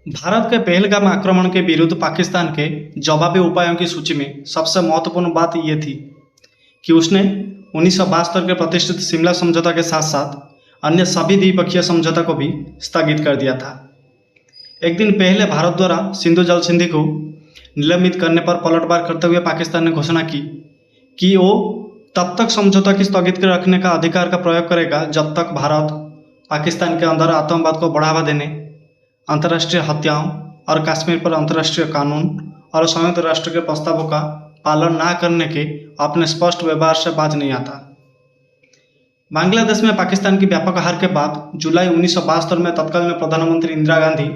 भारत के पहलगाम आक्रमण के विरुद्ध पाकिस्तान के जवाबी उपायों की सूची में सबसे महत्वपूर्ण बात यह थी कि उसने 1972 के प्रतिष्ठित शिमला समझौता के साथ साथ अन्य सभी द्विपक्षीय समझौता को भी स्थगित कर दिया था। एक दिन पहले भारत द्वारा सिंधु जल संधि को निलंबित करने पर पलटवार करते हुए पाकिस्तान ने घोषणा की कि वो तब तक समझौता की स्थगित कर रखने का अधिकार का प्रयोग करेगा जब तक भारत पाकिस्तान के अंदर आतंकवाद को बढ़ावा देने, अंतर्राष्ट्रीय हत्याओं और कश्मीर पर अंतर्राष्ट्रीय कानून और संयुक्त राष्ट्र के प्रस्तावों का पालन न करने के अपने स्पष्ट व्यवहार से बाज नहीं आता। बांग्लादेश में पाकिस्तान की व्यापक हार के बाद जुलाई 1972 में तत्कालीन प्रधानमंत्री इंदिरा गांधी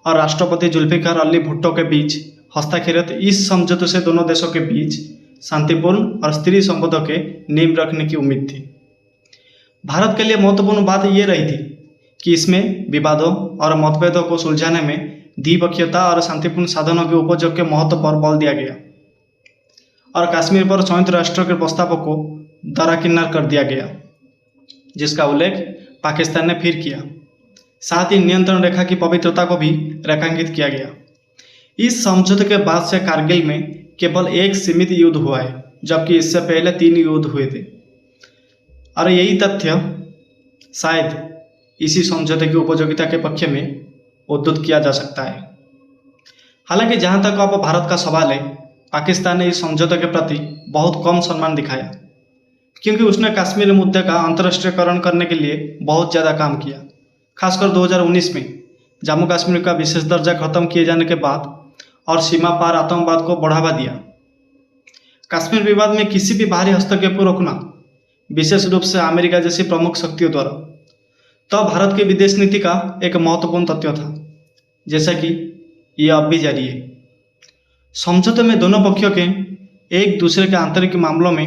और राष्ट्रपति जुल्फिकार अली भुट्टो के बीच हस्ताक्षरित इस समझौते से दोनों देशों के बीच शांतिपूर्ण और स्थिर संबंधों के नींव रखने की उम्मीद थी। भारत के लिए महत्वपूर्ण बात यह रही थी कि इसमें विवादों और मतभेदों को सुलझाने में द्विपक्षीयता और शांतिपूर्ण साधनों के उपयोग के महत्व पर बल दिया गया और कश्मीर पर संयुक्त राष्ट्र के प्रस्तावों को दरकिनार कर दिया गया, जिसका उल्लेख पाकिस्तान ने फिर किया। साथ ही नियंत्रण रेखा की पवित्रता को भी रेखांकित किया गया। इस समझौते के बाद से कारगिल में केवल एक सीमित युद्ध हुआ है, जबकि इससे पहले 3 युद्ध हुए थे और यही तथ्य शायद इसी समझौते की उपयोगिता के पक्ष में उद्धृत किया जा सकता है। हालांकि जहां तक अब भारत का सवाल है, पाकिस्तान ने इस समझौते के प्रति बहुत कम सम्मान दिखाया, क्योंकि उसने कश्मीर मुद्दे का अंतर्राष्ट्रीयकरण करने के लिए बहुत ज़्यादा काम किया। खासकर 2019 में जम्मू कश्मीर का विशेष दर्जा खत्म किए जाने के बाद और सीमा पार आतंकवाद को बढ़ावा दिया। कश्मीर विवाद में किसी भी बाहरी हस्तक्षेप को रोकना, विशेष रूप से अमेरिका जैसी प्रमुख शक्तियों द्वारा, तो भारत की विदेश नीति का एक महत्वपूर्ण तथ्य था, जैसा कि यह अब भी जारी है। समझौते में दोनों पक्षों के एक दूसरे के आंतरिक मामलों में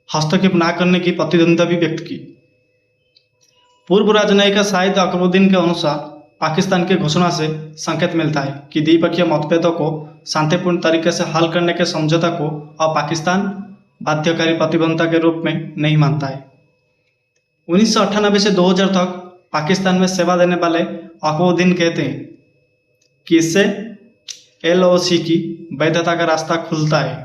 हस्तक्षेप न करने की प्रतिबद्धता भी व्यक्त की। पूर्व राजनयिक शाहिद अकबरुद्दीन के अनुसार पाकिस्तान की घोषणा से संकेत मिलता है कि द्विपक्षीय मतभेदों को शांतिपूर्ण तरीके से हल करने के समझौता को अब पाकिस्तान बाध्यकारी प्रतिबद्धता के रूप में नहीं मानता है। 1998 से 2000 तक पाकिस्तान में सेवा देने वाले अकबरुद्दीन कहते हैं कि इससे LOC की वैधता का रास्ता खुलता है,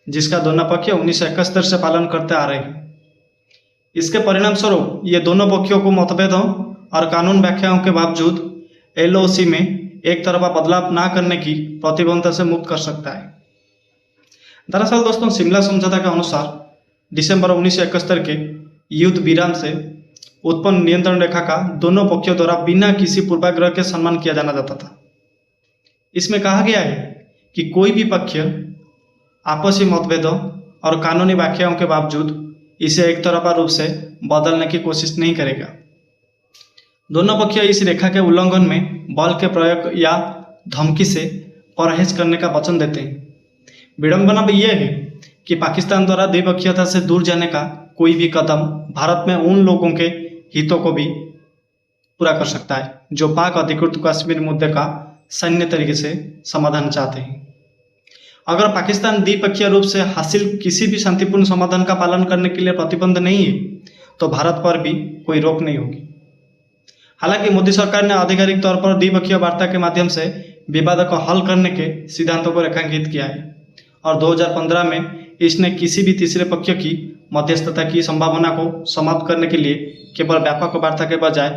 जिसका दोनों पक्ष 1971 से पालन करते आ रहे हैं। इसके परिणाम स्वरूप ये दोनों पक्षों को मतभेदों और कानून व्याख्याओं के बावजूद LOC में एक तरफा बदलाव न करने की प्रतिबद्धता से मुक्त कर सकता है। दरअसल दोस्तों, शिमला समझौता के अनुसार दिसंबर 1971 के युद्ध विराम से उत्पन्न नियंत्रण रेखा का दोनों पक्षों द्वारा बिना किसी पूर्वाग्रह के सम्मान किया जाना जाता था। इसमें कहा गया है कि कोई भी पक्ष आपसी मतभेदों और कानूनी व्याख्याओं के बावजूद इसे एक तरफा रूप से बदलने की कोशिश नहीं करेगा। दोनों पक्ष इस रेखा के उल्लंघन में बल के प्रयोग या धमकी से परहेज करने का वचन देते हैं। विडंबना भी यह है कि पाकिस्तान द्वारा द्विपक्षीयता से दूर जाने का कोई भी कदम भारत में उन लोगों के हितों को भी पूरा कर सकता है जो पाक अधिकृत कश्मीर मुद्दे का सैन्य तरीके से समाधान चाहते हैं। अगर पाकिस्तान द्विपक्षीय रूप से हासिल किसी भी शांतिपूर्ण समाधान का पालन करने के लिए प्रतिबद्ध नहीं है, तो भारत पर भी कोई रोक नहीं होगी। हालांकि मोदी सरकार ने आधिकारिक तौर पर द्विपक्षीय वार्ता के माध्यम से विवाद को हल करने के सिद्धांतों को रेखांकित किया है और 2015 में इसने किसी भी तीसरे पक्ष की मध्यस्थता की संभावना को समाप्त करने के लिए केवल व्यापक वार्ता के बजाय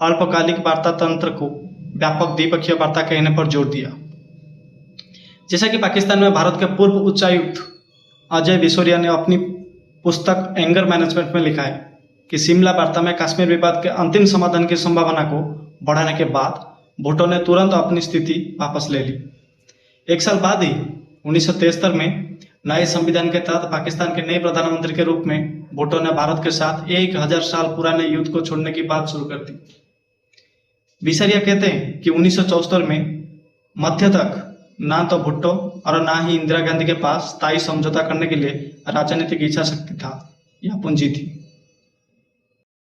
अल्पकालिक वार्ता तंत्र को व्यापक द्विपक्षीय वार्ता कहने पर जोर दिया। जैसा कि पाकिस्तान में भारत के पूर्व उच्चायुक्त अजय विशोरिया ने अपनी पुस्तक एंगर मैनेजमेंट में लिखा है कि शिमला वार्ता में कश्मीर विवाद के अंतिम समाधान की संभावना को बढ़ाने के बाद भुट्टो ने तुरंत अपनी स्थिति वापस ले ली। एक साल बाद ही 1973 में नए संविधान के तहत पाकिस्तान के नए प्रधानमंत्री के रूप में भुट्टो ने भारत के साथ 1000 साल पुराने युद्ध को छोड़ने की बात शुरू कर दी। विशोरिया कहते हैं कि 1974 में मध्य तक ना तो भुट्टो और ना ही इंदिरा गांधी के पास स्थायी समझौता करने के लिए राजनीतिक इच्छा शक्ति था या पूंजी थी।